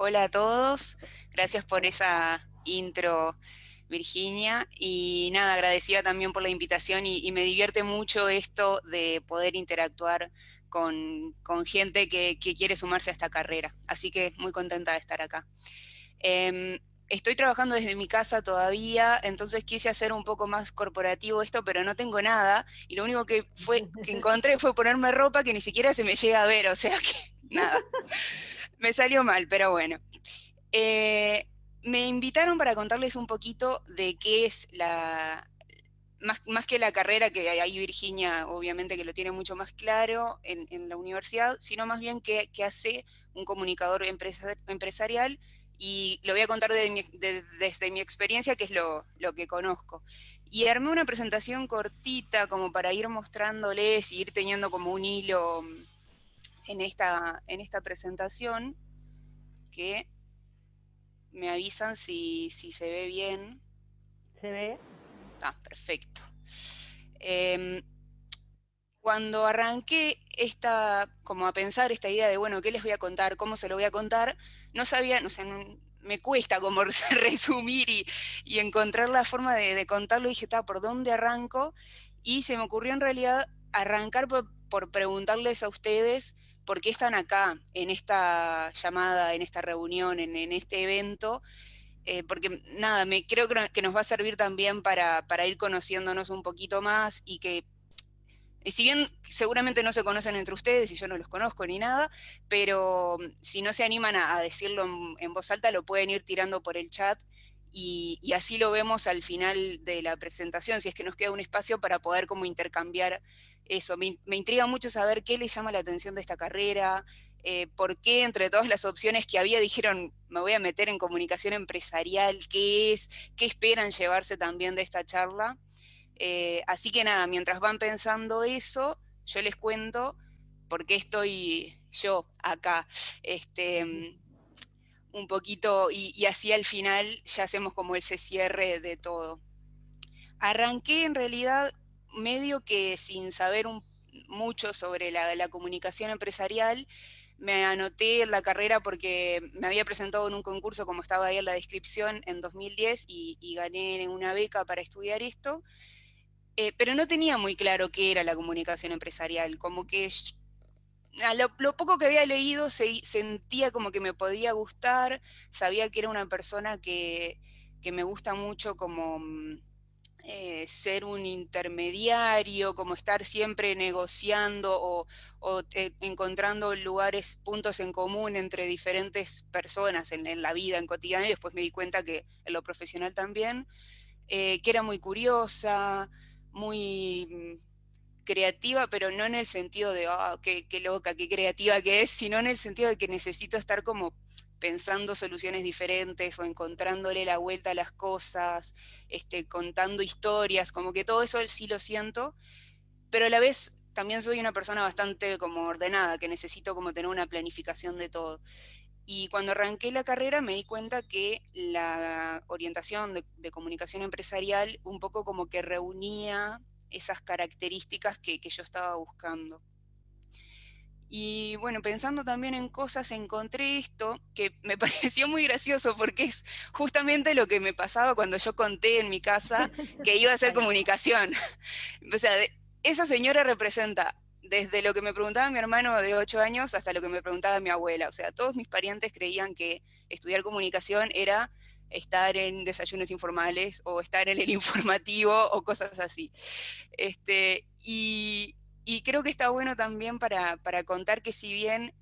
Hola a todos, gracias por esa intro, Virginia, y nada, agradecida también por la invitación y me divierte mucho esto de poder interactuar con gente que quiere sumarse a esta carrera, así que muy contenta de estar acá. Estoy trabajando desde mi casa todavía, entonces quise hacer un poco más corporativo esto, pero no tengo nada, y lo único que encontré fue ponerme ropa que ni siquiera se me llega a ver, o sea que nada, me salió mal, pero bueno. Eh, Me invitaron para contarles un poquito de qué es más que la carrera, que ahí Virginia obviamente que lo tiene mucho más claro en la universidad, sino más bien qué hace un comunicador empresarial, y lo voy a contar desde mi experiencia, que es lo que conozco. Y armé una presentación cortita como para ir mostrándoles y ir teniendo como un hilo en esta presentación, que me avisan si se ve bien. ¿Se ve? Ah, perfecto. Eh, Cuando arranqué como a pensar esta idea de, bueno, ¿qué les voy a contar? ¿Cómo se lo voy a contar? No sabía, no sé, me cuesta como resumir y encontrar la forma de contarlo. Y dije, ¿por dónde arranco? Y se me ocurrió en realidad arrancar por preguntarles a ustedes por qué están acá, en esta llamada, en esta reunión, en este evento, porque nada, creo que nos va a servir también para ir conociéndonos un poquito más, y que si bien seguramente no se conocen entre ustedes y yo no los conozco ni nada, pero si no se animan a decirlo en voz alta, lo pueden ir tirando por el chat, y así lo vemos al final de la presentación, si es que nos queda un espacio para poder como intercambiar eso. Me intriga mucho saber qué les llama la atención de esta carrera, por qué entre todas las opciones que había dijeron, me voy a meter en comunicación empresarial, qué es, qué esperan llevarse también de esta charla. Así que nada, mientras van pensando eso, yo les cuento por qué estoy yo acá. Este, un poquito, y así al final ya hacemos como ese cierre de todo. Arranqué en realidad medio que sin saber mucho sobre la comunicación empresarial. Me anoté en la carrera porque me había presentado en un concurso, como estaba ahí en la descripción, en 2010, y gané una beca para estudiar esto. Pero no tenía muy claro qué era la comunicación empresarial, como que a lo poco que había leído sentía como que me podía gustar, sabía que era una persona que me gusta mucho como ser un intermediario, como estar siempre negociando o encontrando lugares, puntos en común entre diferentes personas en la vida, en cotidiano, y después me di cuenta que en lo profesional también, que era muy curiosa, muy creativa, pero no en el sentido de, qué loca, qué creativa que es, sino en el sentido de que necesito estar como pensando soluciones diferentes o encontrándole la vuelta a las cosas, contando historias, como que todo eso sí lo siento, pero a la vez también soy una persona bastante como ordenada, que necesito como tener una planificación de todo. Y cuando arranqué la carrera me di cuenta que la orientación de comunicación empresarial un poco como que reunía esas características que yo estaba buscando. Y bueno, pensando también en cosas, encontré esto que me pareció muy gracioso, porque es justamente lo que me pasaba cuando yo conté en mi casa que iba a hacer Tal cual. comunicación. O sea, esa señora representa desde lo que me preguntaba mi hermano de 8 años hasta lo que me preguntaba mi abuela. O sea, todos mis parientes creían que estudiar comunicación era estar en desayunos informales o estar en el informativo o cosas así. Y creo que está bueno también para contar que, si bien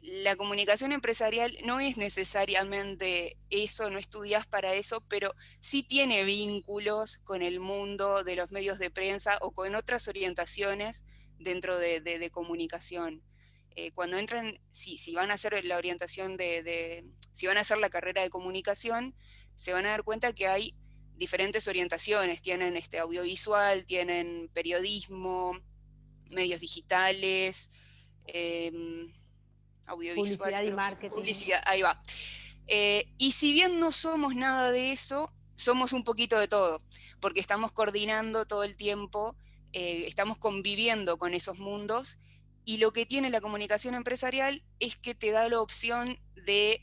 la comunicación empresarial no es necesariamente eso, no estudias para eso, pero sí tiene vínculos con el mundo de los medios de prensa o con otras orientaciones dentro de comunicación. Cuando entran, si van a hacer la orientación si van a hacer la carrera de comunicación, se van a dar cuenta que hay diferentes orientaciones. Tienen audiovisual, tienen periodismo, medios digitales, eh, audiovisual, Publicidad y creo, marketing. publicidad, ahí va. Y si bien no somos nada de eso, somos un poquito de todo, porque estamos coordinando todo el tiempo, estamos conviviendo con esos mundos, y lo que tiene la comunicación empresarial es que te da la opción de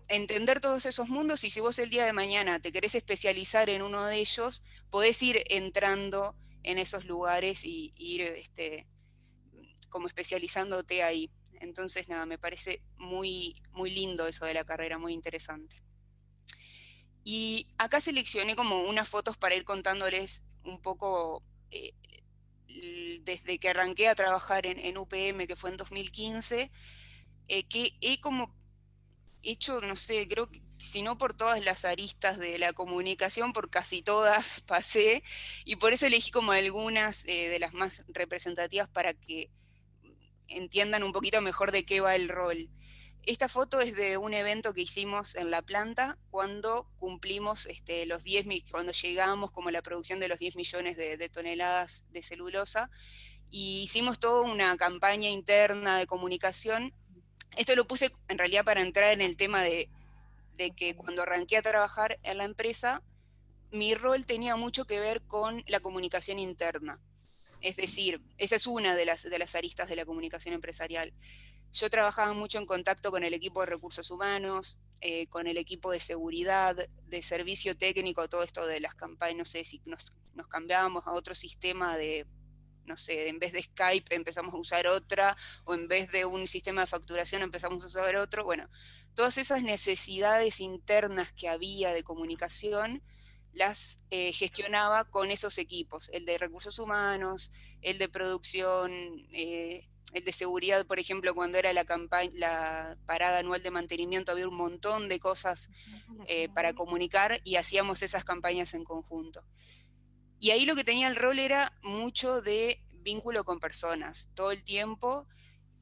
entender todos esos mundos, y si vos el día de mañana te querés especializar en uno de ellos, podés ir entrando en esos lugares y ir como especializándote ahí. Entonces, nada, me parece muy, muy lindo eso de la carrera, muy interesante. Y acá seleccioné como unas fotos para ir contándoles un poco desde que arranqué a trabajar en UPM, que fue en 2015, que he como hecho, no sé, creo que si no por todas las aristas de la comunicación, por casi todas pasé, y por eso elegí como algunas de las más representativas para que entiendan un poquito mejor de qué va el rol. Esta foto es de un evento que hicimos en la planta cuando cumplimos los 10, cuando llegamos como a la producción de los 10 millones de toneladas de celulosa, y hicimos toda una campaña interna de comunicación. Esto lo puse en realidad para entrar en el tema de que cuando arranqué a trabajar en la empresa, mi rol tenía mucho que ver con la comunicación interna. Es decir, esa es una de las aristas de la comunicación empresarial. Yo trabajaba mucho en contacto con el equipo de recursos humanos, con el equipo de seguridad, de servicio técnico, todo esto de las campañas, no sé si nos cambiábamos a otro sistema de, no sé, en vez de Skype empezamos a usar otra, o en vez de un sistema de facturación empezamos a usar otro. Bueno, todas esas necesidades internas que había de comunicación las gestionaba con esos equipos, el de recursos humanos, el de producción, el de seguridad, por ejemplo, cuando era la parada anual de mantenimiento, había un montón de cosas para comunicar y hacíamos esas campañas en conjunto. Y ahí lo que tenía el rol era mucho de vínculo con personas, todo el tiempo,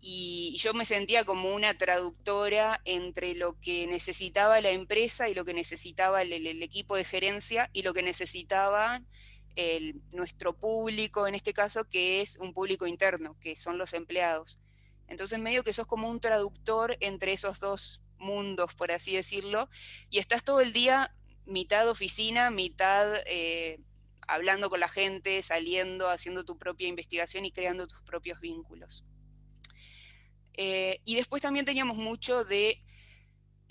y yo me sentía como una traductora entre lo que necesitaba la empresa y lo que necesitaba el equipo de gerencia y lo que necesitaba nuestro público, en este caso, que es un público interno, que son los empleados. Entonces medio que sos como un traductor entre esos dos mundos, por así decirlo, y estás todo el día mitad oficina, mitad hablando con la gente, saliendo, haciendo tu propia investigación y creando tus propios vínculos. Y después también teníamos mucho de,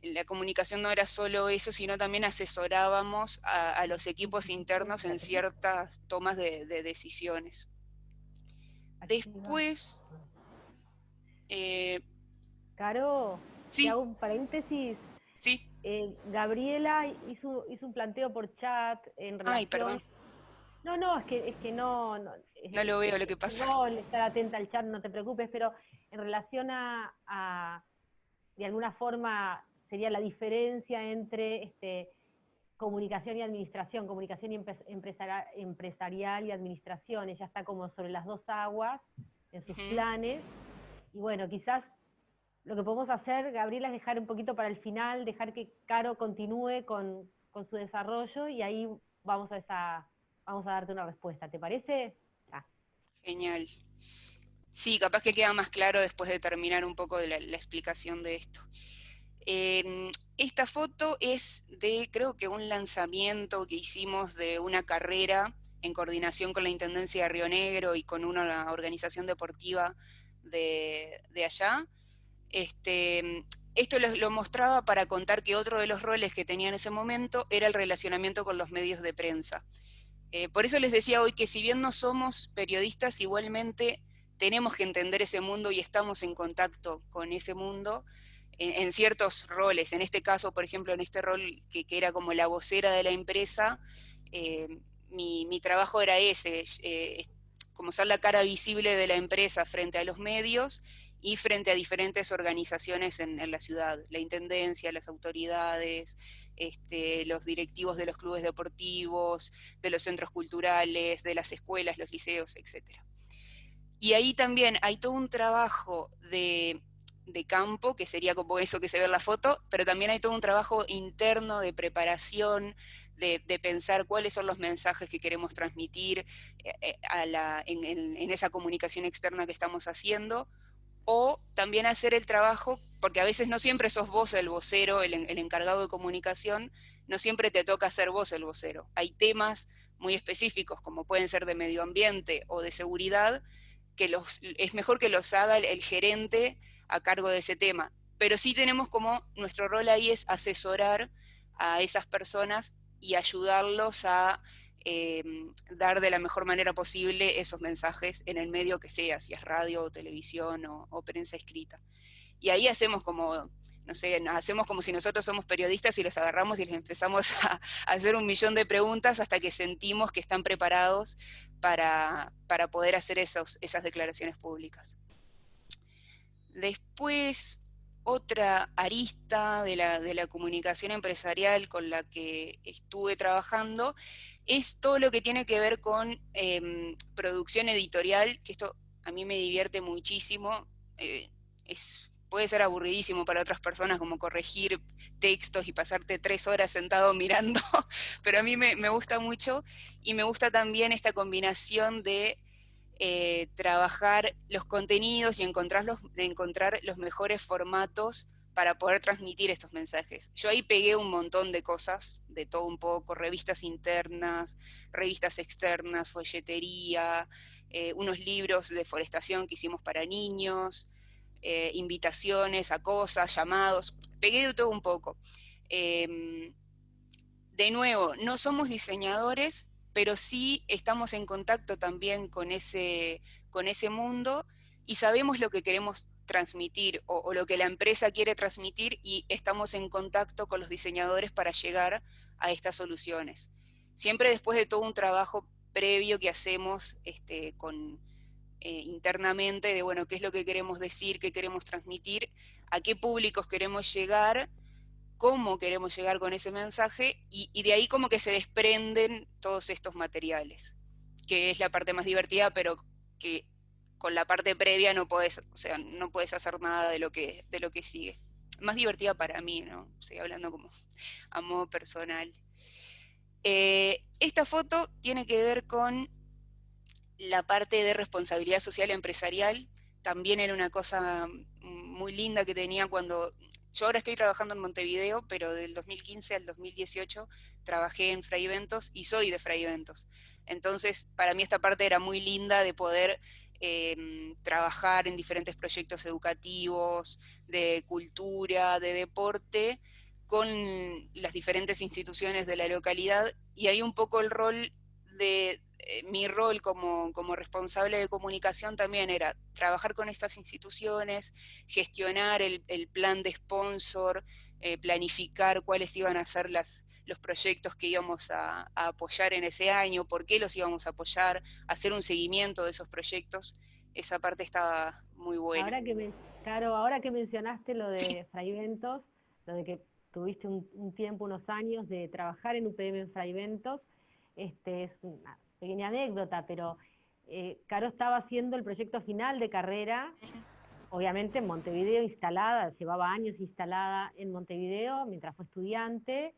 la comunicación no era solo eso, sino también asesorábamos a los equipos internos en ciertas tomas de decisiones. Después, Caro, te sí, hago un paréntesis. sí, Gabriela hizo un planteo por chat en ay, relación. perdón, No, no, es que no, no no lo veo lo que es tu pasa. rol estar atenta al chat, no te preocupes, pero en relación de alguna forma, sería la diferencia entre comunicación y administración, comunicación y empresarial y administración. Ella está como sobre las dos aguas en sus Ujú. planes. Y bueno, quizás lo que podemos hacer, Gabriela, es dejar un poquito para el final, dejar que Caro continúe con su desarrollo y ahí vamos vamos a darte una respuesta. ¿Te parece? Ah. Genial. Sí, capaz que queda más claro después de terminar un poco de la explicación de esto. Esta foto es de, creo que un lanzamiento que hicimos de una carrera en coordinación con la Intendencia de Río Negro y con una organización deportiva de allá. Esto lo mostraba para contar que otro de los roles que tenía en ese momento era el relacionamiento con los medios de prensa. Por eso les decía hoy que si bien no somos periodistas, igualmente tenemos que entender ese mundo y estamos en contacto con ese mundo en ciertos roles. En este caso, por ejemplo, en este rol que era como la vocera de la empresa, eh, mi trabajo era ese, como ser la cara visible de la empresa frente a los medios y frente a diferentes organizaciones en la ciudad, la intendencia, las autoridades, los directivos de los clubes deportivos, de los centros culturales, de las escuelas, los liceos, etc. Y ahí también hay todo un trabajo de campo, que sería como eso que se ve en la foto, pero también hay todo un trabajo interno de preparación, de pensar cuáles son los mensajes que queremos transmitir en esa comunicación externa que estamos haciendo, o también hacer el trabajo, porque a veces no siempre sos vos el vocero, el encargado de comunicación, no siempre te toca ser vos el vocero. Hay temas muy específicos, como pueden ser de medio ambiente o de seguridad, que es mejor que los haga el gerente a cargo de ese tema, pero sí tenemos como, nuestro rol ahí es asesorar a esas personas y ayudarlos a dar de la mejor manera posible esos mensajes en el medio que sea, si es radio o televisión o prensa escrita. Y ahí hacemos como, no sé, hacemos como si nosotros somos periodistas y los agarramos y les empezamos a hacer 1.000.000 de preguntas hasta que sentimos que están preparados para poder hacer esas declaraciones públicas. Después, otra arista de la comunicación empresarial con la que estuve trabajando es todo lo que tiene que ver con producción editorial, que esto a mí me divierte muchísimo. Puede ser aburridísimo para otras personas, como corregir textos y pasarte 3 horas sentado mirando, pero a mí me gusta mucho, y me gusta también esta combinación de trabajar los contenidos y encontrar los mejores formatos para poder transmitir estos mensajes. Yo ahí pegué un montón de cosas, de todo un poco, revistas internas, revistas externas, folletería, unos libros de forestación que hicimos para niños, invitaciones a cosas, llamados, pegué de todo un poco. De nuevo, no somos diseñadores, pero sí estamos en contacto también con ese mundo y sabemos lo que queremos transmitir o lo que la empresa quiere transmitir, y estamos en contacto con los diseñadores para llegar a estas soluciones. Siempre después de todo un trabajo previo que hacemos internamente de, bueno, qué es lo que queremos decir, qué queremos transmitir, a qué públicos queremos llegar, cómo queremos llegar con ese mensaje, y de ahí como que se desprenden todos estos materiales, que es la parte más divertida, pero que con la parte previa no podés, o sea, no podés hacer nada de lo que sigue. Más divertida para mí, ¿no? Estoy hablando como a modo personal. Esta foto tiene que ver con la parte de responsabilidad social empresarial. También era una cosa muy linda que tenía cuando... Yo ahora estoy trabajando en Montevideo, pero del 2015 al 2018 trabajé en Fraiventos y soy de Fraiventos. Entonces, para mí esta parte era muy linda de poder trabajar en diferentes proyectos educativos, de cultura, de deporte, con las diferentes instituciones de la localidad, y ahí un poco el rol de... mi rol como responsable de comunicación también era trabajar con estas instituciones, gestionar el plan de sponsor, planificar cuáles iban a ser los proyectos que íbamos a apoyar en ese año, por qué los íbamos a apoyar, hacer un seguimiento de esos proyectos. Esa parte estaba muy buena. Caro, ahora que mencionaste lo Sí. de Fraiventos, lo de que tuviste un tiempo, unos años de trabajar en UPM en Fraiventos, es una pequeña anécdota, pero Caro estaba haciendo el proyecto final de carrera, obviamente en Montevideo instalada, llevaba años instalada en Montevideo mientras fue estudiante,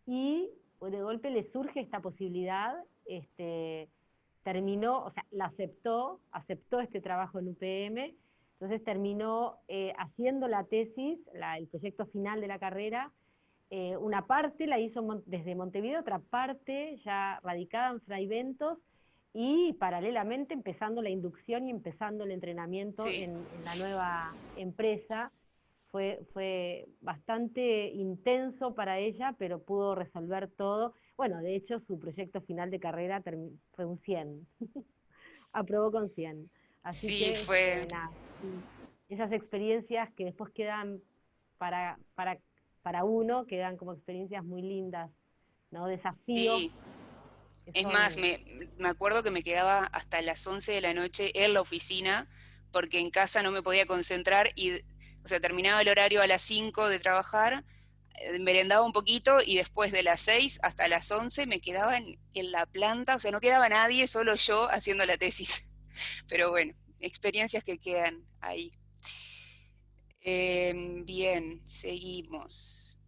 y pues, de golpe le surge esta posibilidad, terminó, o sea, la aceptó este trabajo en UPM, entonces terminó haciendo la tesis, el proyecto final de la carrera. Una parte la hizo desde Montevideo, otra parte ya radicada en Fraiventos, y paralelamente empezando la inducción y empezando el entrenamiento Sí. en la nueva empresa. Fue bastante intenso para ella, pero pudo resolver todo. Bueno, de hecho, su proyecto final de carrera fue un 100. Aprobó con 100. Así Sí, que, fue... nada, esas experiencias que después quedan para uno, quedan como experiencias muy lindas, ¿no? Desafíos Sí. que Es más, son... me acuerdo que me quedaba hasta las 11 de la noche en la oficina, porque en casa no me podía concentrar, y, o sea, terminaba el horario a las 5 de trabajar, merendaba un poquito, y después de las 6 hasta las 11 me quedaba en la planta, o sea, no quedaba nadie, solo yo haciendo la tesis. Pero bueno, experiencias que quedan ahí. Bien, seguimos.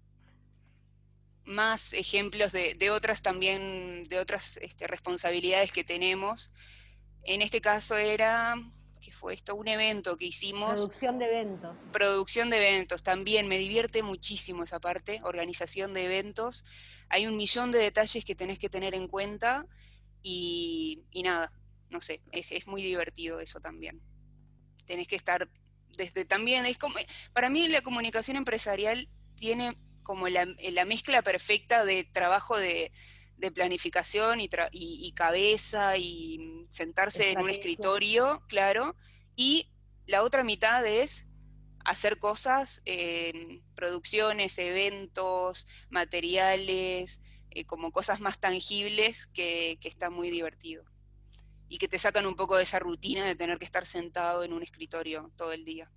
Más ejemplos de otras también, de otras responsabilidades que tenemos. En este caso era, ¿qué fue esto? Un evento que hicimos, Producción de eventos. producción de eventos. También me divierte muchísimo esa parte, organización de eventos. Hay 1.000.000 de detalles que tenés que tener en cuenta, y nada, no sé, es muy divertido eso también. Tenés que estar desde también, es como, para mí la comunicación empresarial tiene como la mezcla perfecta de trabajo de planificación y cabeza y sentarse en un Estrategia. escritorio, claro, y la otra mitad es hacer cosas, producciones, eventos, materiales, como cosas más tangibles que está muy divertido y que te sacan un poco de esa rutina de tener que estar sentado en un escritorio todo el día.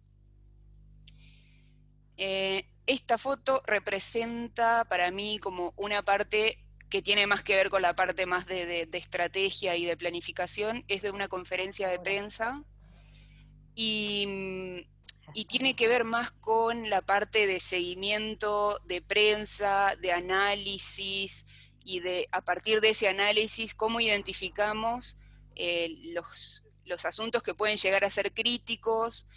Esta foto representa para mí como una parte que tiene más que ver con la parte más de estrategia y de planificación, es de una conferencia de Ahora, prensa y, ya y está. tiene que ver más con la parte de seguimiento de prensa, de análisis y de a partir de ese análisis cómo identificamos los asuntos que pueden llegar a ser críticos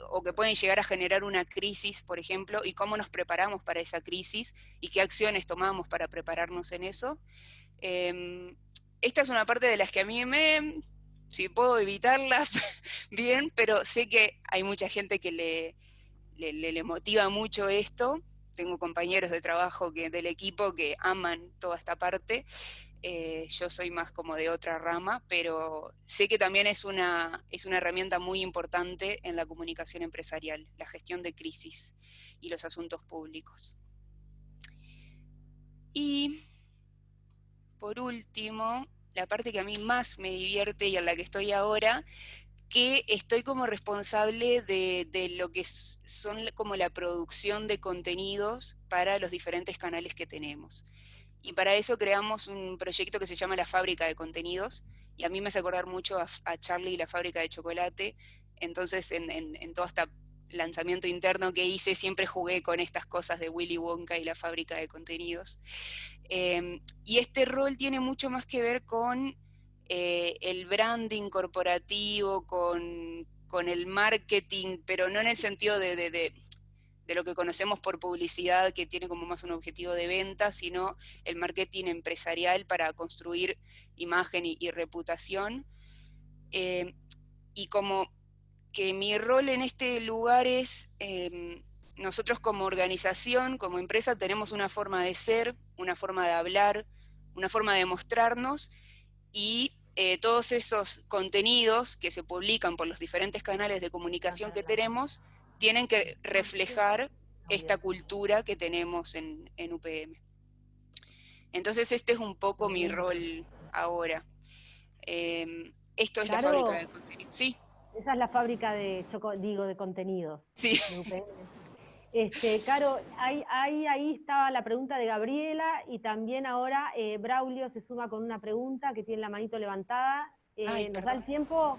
o que pueden llegar a generar una crisis, por ejemplo, y cómo nos preparamos para esa crisis y qué acciones tomamos para prepararnos en eso. Esta es una parte de las que a mí si puedo evitarla, bien, pero sé que hay mucha gente que le motiva mucho esto. Tengo compañeros de trabajo del equipo que aman toda esta parte. Yo soy más como de otra rama, pero sé que también es una herramienta muy importante en la comunicación empresarial, la gestión de crisis y los asuntos públicos. Y por último, la parte que a mí más me divierte y en la que estoy ahora, que estoy como responsable de lo que son como la producción de contenidos para los diferentes canales que tenemos. Y para eso creamos un proyecto que se llama La Fábrica de Contenidos, y a mí me hace acordar mucho a Charlie y la Fábrica de Chocolate. Entonces en todo este lanzamiento interno que hice siempre jugué con estas cosas de Willy Wonka y la Fábrica de Contenidos. Y este rol tiene mucho más que ver con el branding corporativo, con el marketing, pero no en el sentido de lo que conocemos por publicidad, que tiene como más un objetivo de venta, sino el marketing empresarial para construir imagen y reputación. Eh, y como que mi rol en este lugar es, nosotros como organización, como empresa, tenemos una forma de ser, una forma de hablar, una forma de mostrarnos, y todos esos contenidos que se publican por los diferentes canales de comunicación que tenemos tienen que reflejar esta cultura que tenemos en UPM. Entonces este es un poco mi rol ahora. Esto es la fábrica Caro, de contenido. Sí, esa es la fábrica de de contenidos sí. de UPM. Caro, ahí estaba la pregunta de Gabriela y también ahora Braulio se suma con una pregunta que tiene la manito levantada. Ay, ¿Nos da perdón. el tiempo?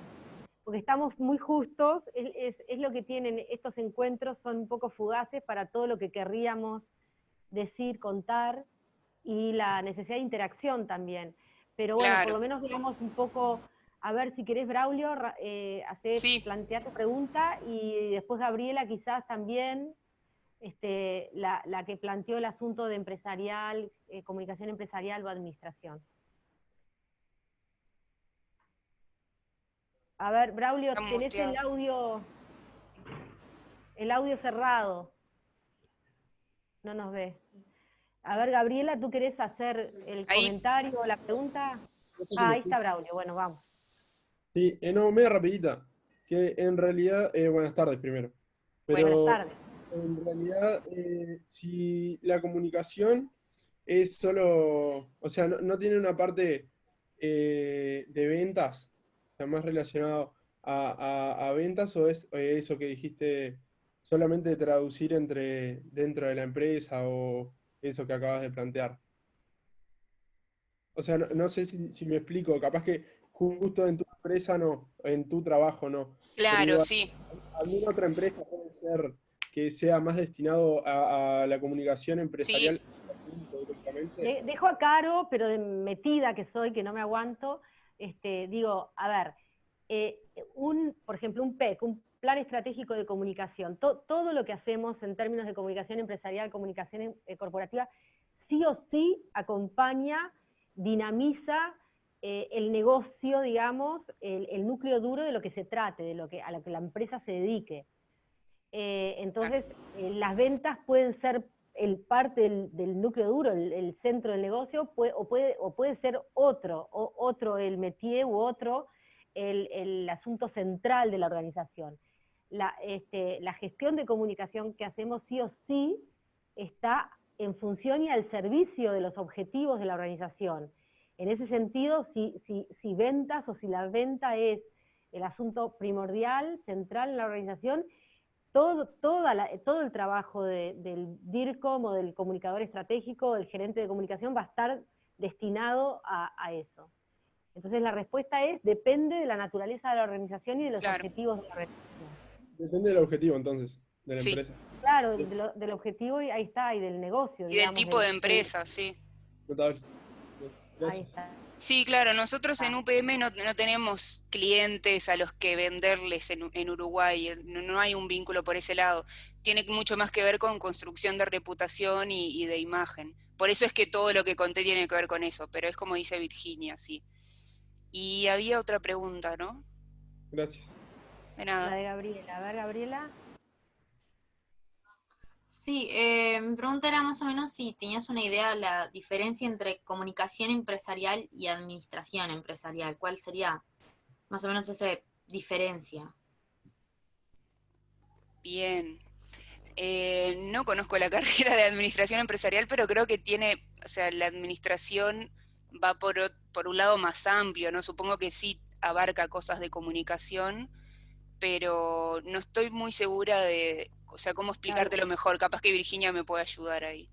Porque estamos muy justos, es lo que tienen estos encuentros, son un poco fugaces para todo lo que querríamos decir, contar, y la necesidad de interacción también. Pero bueno, por Claro, lo menos digamos un poco, a ver si querés, Braulio, sí. plantear tu pregunta, y después Gabriela quizás también, la que planteó el asunto de empresarial, comunicación empresarial o administración. A ver, Braulio, Está tenés muteado. el audio cerrado, no nos ve. A ver, Gabriela, ¿tú querés hacer el Ahí. comentario o la pregunta? No sé si Ah, me ahí está escucha. Braulio, bueno, vamos. Sí, no, media rapidita. Que en realidad, buenas tardes primero. Buenas Pero tardes. en realidad, si la comunicación es solo, o sea, no tiene una parte de ventas, está más relacionado a ventas, o es eso que dijiste, solamente traducir dentro de la empresa, o eso que acabas de plantear. O sea, no sé si me explico, capaz que justo en tu empresa no, en tu trabajo no. Pero Claro, digo, sí. alguna otra empresa puede ser que sea más destinado a la comunicación Sí. empresarial directamente. Dejo a Caro, pero de metida que soy, que no me aguanto, digo, a ver, por ejemplo, un PEC, un Plan Estratégico de Comunicación, todo lo que hacemos en términos de comunicación empresarial, comunicación corporativa, sí o sí acompaña, dinamiza el negocio, digamos, el núcleo duro de lo que se trate, a lo que la empresa se dedique. Entonces, las ventas pueden ser parte del núcleo duro, el centro del negocio, o puede ser otro el métier u otro el asunto central de la organización. La gestión de comunicación que hacemos sí o sí está en función y al servicio de los objetivos de la organización. En ese sentido, si ventas o si la venta es el asunto primordial, central en la organización, todo el trabajo del DIRCOM o del comunicador estratégico, del gerente de comunicación, va a estar destinado a eso. Entonces la respuesta es, depende de la naturaleza de la organización y de los objetivos de la organización. Depende del objetivo, entonces, de la Sí. empresa. Claro, del objetivo, y ahí está, y del negocio, Y digamos. del tipo de empresa, sí. Notable. Ahí Gracias. está. Sí, claro, nosotros en UPM no tenemos clientes a los que venderles en Uruguay, no hay un vínculo por ese lado. Tiene mucho más que ver con construcción de reputación y de imagen. Por eso es que todo lo que conté tiene que ver con eso, pero es como dice Virginia, sí. Y había otra pregunta, ¿no? Gracias. De nada. La de Gabriela. A ver, Gabriela. Sí, mi pregunta era más o menos si tenías una idea de la diferencia entre comunicación empresarial y administración empresarial. ¿Cuál sería más o menos esa diferencia? Bien. No conozco la carrera de administración empresarial, pero creo que tiene, o sea, la administración va por un lado más amplio, ¿no? Supongo que sí abarca cosas de comunicación, pero no estoy muy segura de, o sea, cómo explicártelo mejor. Capaz que Virginia me puede ayudar ahí.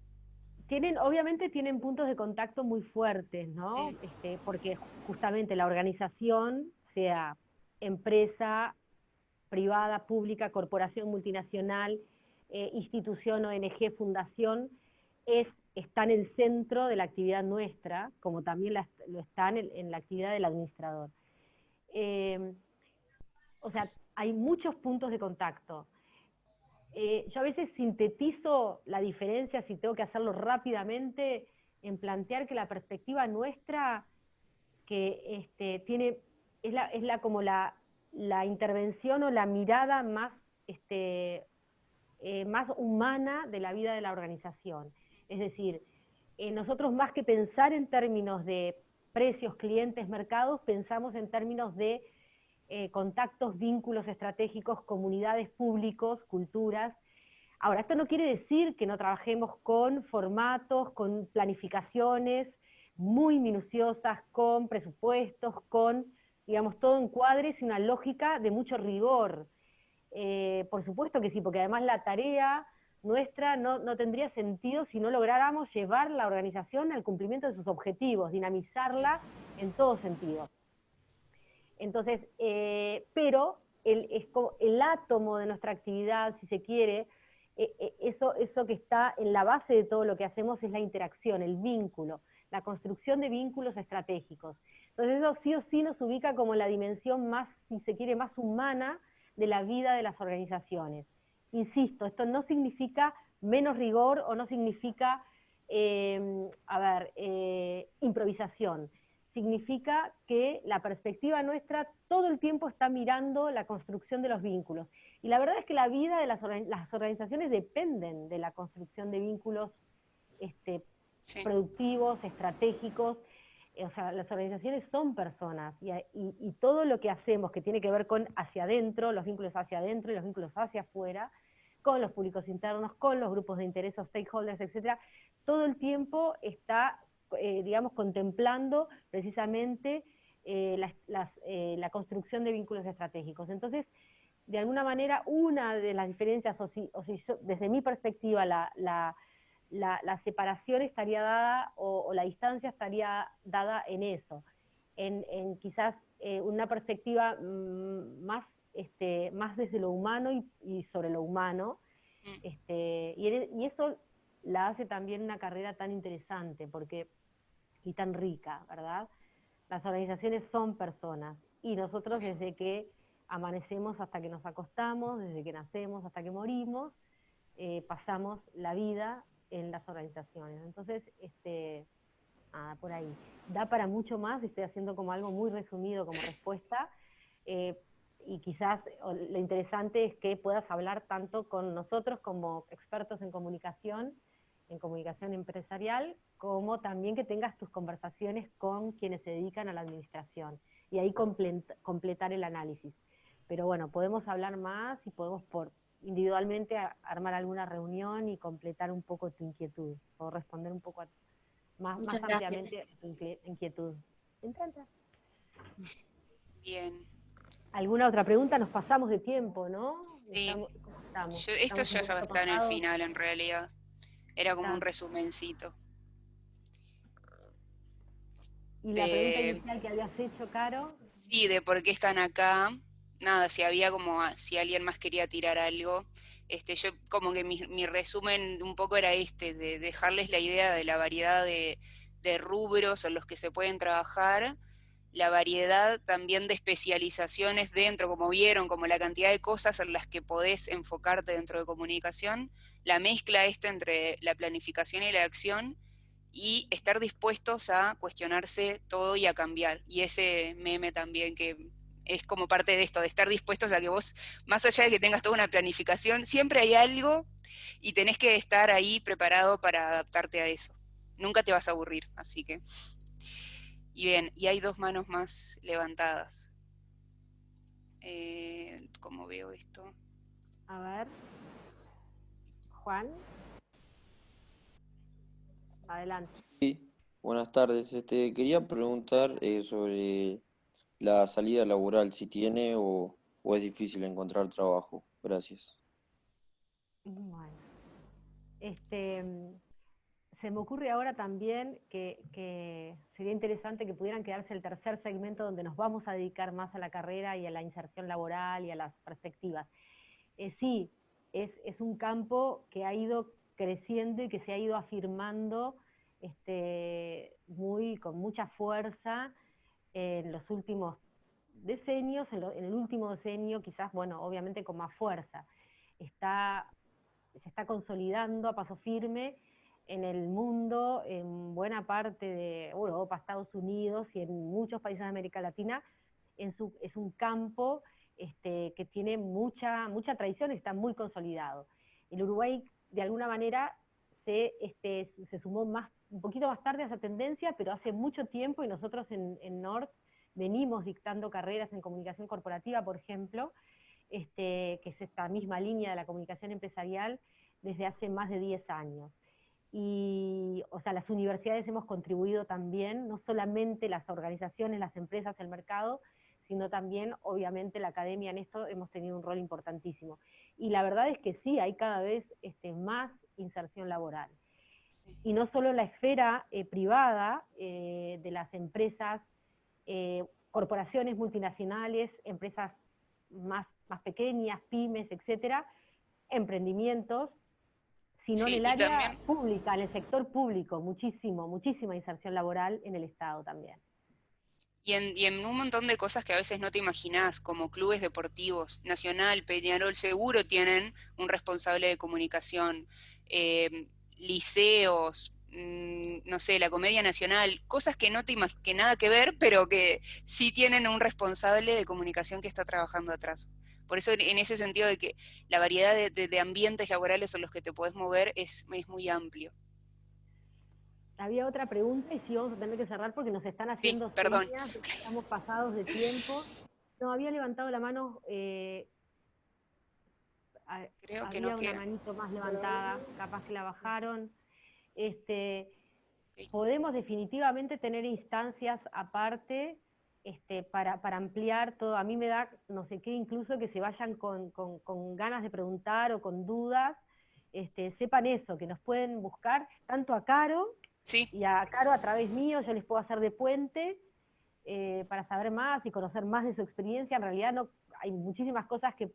Obviamente tienen puntos de contacto muy fuertes, ¿no? Porque justamente la organización, sea empresa, privada, pública, corporación multinacional, institución, ONG, fundación, está en el centro de la actividad nuestra, como también lo está en la actividad del administrador. O sea, hay muchos puntos de contacto. Yo a veces sintetizo la diferencia, si tengo que hacerlo rápidamente, en plantear que la perspectiva nuestra que como la intervención o la mirada más, más humana de la vida de la organización. Es decir, nosotros más que pensar en términos de precios, clientes, mercados, pensamos en términos de contactos, vínculos estratégicos, comunidades, públicos, culturas. Ahora, esto no quiere decir que no trabajemos con formatos, con planificaciones muy minuciosas, con presupuestos, con, digamos, todo en cuadres y una lógica de mucho rigor. Por supuesto que sí, porque además la tarea nuestra no tendría sentido si no lográramos llevar la organización al cumplimiento de sus objetivos, dinamizarla en todo sentido. Entonces, pero el átomo de nuestra actividad, si se quiere, eso que está en la base de todo lo que hacemos es la interacción, el vínculo, la construcción de vínculos estratégicos. Entonces eso sí o sí nos ubica como la dimensión más, si se quiere, más humana de la vida de las organizaciones. Insisto, esto no significa menos rigor o no significa, improvisación. Significa que la perspectiva nuestra todo el tiempo está mirando la construcción de los vínculos. Y la verdad es que la vida de las organizaciones dependen de la construcción de vínculos productivos, estratégicos. O sea, las organizaciones son personas y todo lo que hacemos que tiene que ver con hacia adentro, los vínculos hacia adentro y los vínculos hacia afuera, con los públicos internos, con los grupos de interés, los stakeholders, etcétera, todo el tiempo está digamos, contemplando precisamente la construcción de vínculos estratégicos. Entonces, de alguna manera, una de las diferencias, desde mi perspectiva, la separación estaría dada, o la distancia estaría dada en eso, en quizás una perspectiva más desde lo humano y sobre lo humano, y eso la hace también una carrera tan interesante y tan rica, ¿verdad? Las organizaciones son personas, y nosotros desde que amanecemos hasta que nos acostamos, desde que nacemos hasta que morimos, pasamos la vida en las organizaciones. Entonces, por ahí. Da para mucho más, estoy haciendo como algo muy resumido como respuesta, y quizás lo interesante es que puedas hablar tanto con nosotros como expertos en comunicación empresarial, como también que tengas tus conversaciones con quienes se dedican a la administración, y ahí completar el análisis. Pero bueno, podemos hablar más y podemos individualmente armar alguna reunión y completar un poco tu inquietud, o responder un poco más ampliamente a tu inquietud. ¿Me encanta? Bien. ¿Alguna otra pregunta? Nos pasamos de tiempo, ¿no? Sí. ¿Cómo estamos? Esto ¿Estamos un ya poquito está en el pasados? final, en realidad. Era como un Está. resumencito. ¿Y la pregunta inicial que habías hecho, Caro? Sí, de por qué están acá. Nada, si había como, si alguien más quería tirar algo. Yo como que mi resumen un poco era de dejarles la idea de la variedad de rubros en los que se pueden trabajar, la variedad también de especializaciones dentro, como vieron, como la cantidad de cosas en las que podés enfocarte dentro de comunicación, la mezcla entre la planificación y la acción, y estar dispuestos a cuestionarse todo y a cambiar. Y ese meme también que es como parte de esto, de estar dispuestos a que vos, más allá de que tengas toda una planificación, siempre hay algo y tenés que estar ahí preparado para adaptarte a eso. Nunca te vas a aburrir, así que... Y bien, y hay 2 manos más levantadas. ¿Cómo veo esto? A ver. Juan. Adelante. Sí, buenas tardes. Quería preguntar sobre la salida laboral, si tiene o es difícil encontrar trabajo. Gracias. Bueno. Se me ocurre ahora también que sería interesante que pudieran quedarse el tercer segmento, donde nos vamos a dedicar más a la carrera y a la inserción laboral y a las perspectivas. Sí, es un campo que ha ido creciendo y que se ha ido afirmando con mucha fuerza en los últimos decenios, en el último decenio quizás, bueno, obviamente con más fuerza. Se está consolidando a paso firme en el mundo, en buena parte de Europa, Estados Unidos y en muchos países de América Latina. Es un campo que tiene mucha tradición y está muy consolidado. El Uruguay, de alguna manera, se sumó un poquito más tarde a esa tendencia, pero hace mucho tiempo, y nosotros en NORT venimos dictando carreras en comunicación corporativa, por ejemplo, que es esta misma línea de la comunicación empresarial, desde hace más de 10 años. Y, o sea, las universidades hemos contribuido también, no solamente las organizaciones, las empresas, el mercado, sino también, obviamente, la academia en esto hemos tenido un rol importantísimo. Y la verdad es que sí, hay cada vez más inserción laboral. Y no solo en la esfera privada de las empresas, corporaciones multinacionales, empresas más pequeñas, pymes, etcétera, emprendimientos, sino en el área pública, en el sector público, muchísima inserción laboral en el Estado también. Y en un montón de cosas que a veces no te imaginás, como clubes deportivos, Nacional, Peñarol, seguro tienen un responsable de comunicación, liceos, no sé, la Comedia Nacional, cosas que no que nada que ver, pero que sí tienen un responsable de comunicación que está trabajando atrás. Por eso, en ese sentido de que la variedad de ambientes laborales en los que te podés mover es muy amplio. Había otra pregunta y sí vamos a tener que cerrar porque nos están haciendo señas, estamos pasados de tiempo. No, había levantado la mano, Creo que había no una queda. manito más levantada, capaz que la bajaron. Podemos definitivamente tener instancias aparte para ampliar todo. A mí me da no sé qué, incluso que se vayan con ganas de preguntar o con dudas, sepan eso, que nos pueden buscar tanto a Caro, y a Caro a través mío, yo les puedo hacer de puente para saber más y conocer más de su experiencia. En realidad hay muchísimas cosas que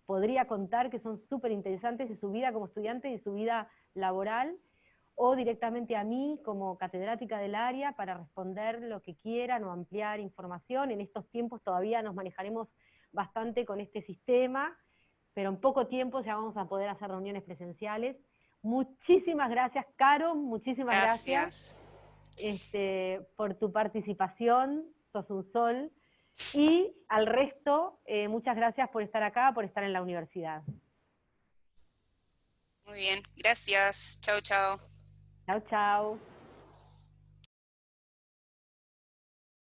podría contar que son súper interesantes de su vida como estudiante y de su vida laboral, o directamente a mí como catedrática del área para responder lo que quieran o ampliar información. En estos tiempos todavía nos manejaremos bastante con este sistema, pero en poco tiempo ya vamos a poder hacer reuniones presenciales. Muchísimas gracias, Caro, muchísimas gracias por tu participación, sos un sol. Y al resto, muchas gracias por estar acá, por estar en la universidad. Muy bien, gracias. Chao, chao. Chao, chao.